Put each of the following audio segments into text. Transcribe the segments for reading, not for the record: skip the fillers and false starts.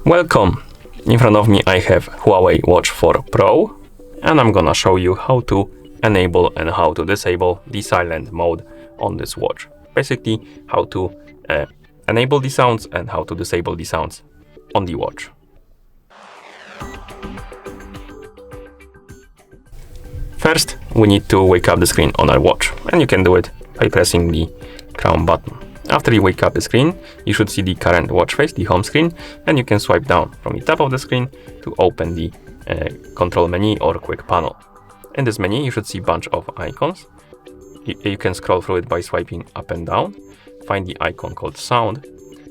Welcome! In front of me I have HUAWEI Watch 4 Pro, and I'm gonna show you how to enable and how to disable the silent mode on this watch. Basically, how to enable the sounds and how to disable the sounds on the watch. First, we need to wake up the screen on our watch, and you can do it by pressing the crown button. After you wake up the screen, you should see the current watch face, the home screen, and you can swipe down from the top of the screen to open the control menu or quick panel. In this menu, you should see a bunch of icons. You can scroll through it by swiping up and down, find the icon called sound,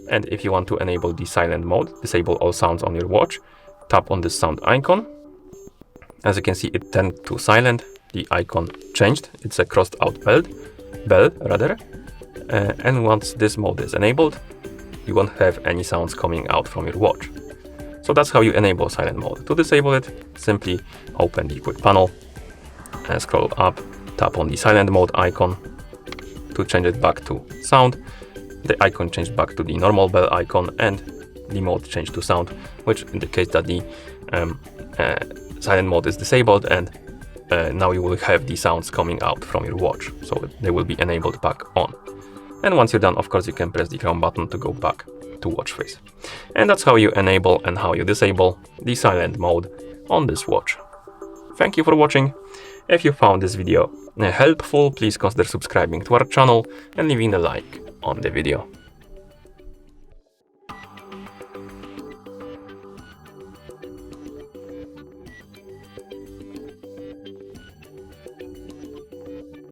and if you want to enable the silent mode, disable all sounds on your watch, tap on this sound icon. As you can see, it turned to silent, the icon changed, it's a crossed out bell, and once this mode is enabled, you won't have any sounds coming out from your watch. So that's how you enable silent mode. To disable it, simply open the quick panel and scroll up, tap on the silent mode icon to change it back to sound. The icon changed back to the normal bell icon and the mode changed to sound, which indicates that the silent mode is disabled, and now you will have the sounds coming out from your watch, so they will be enabled back on. And once you're done, of course, you can press the crown button to go back to watch face. And that's how you enable and how you disable the silent mode on this watch. Thank you for watching. If you found this video helpful, please consider subscribing to our channel and leaving a like on the video.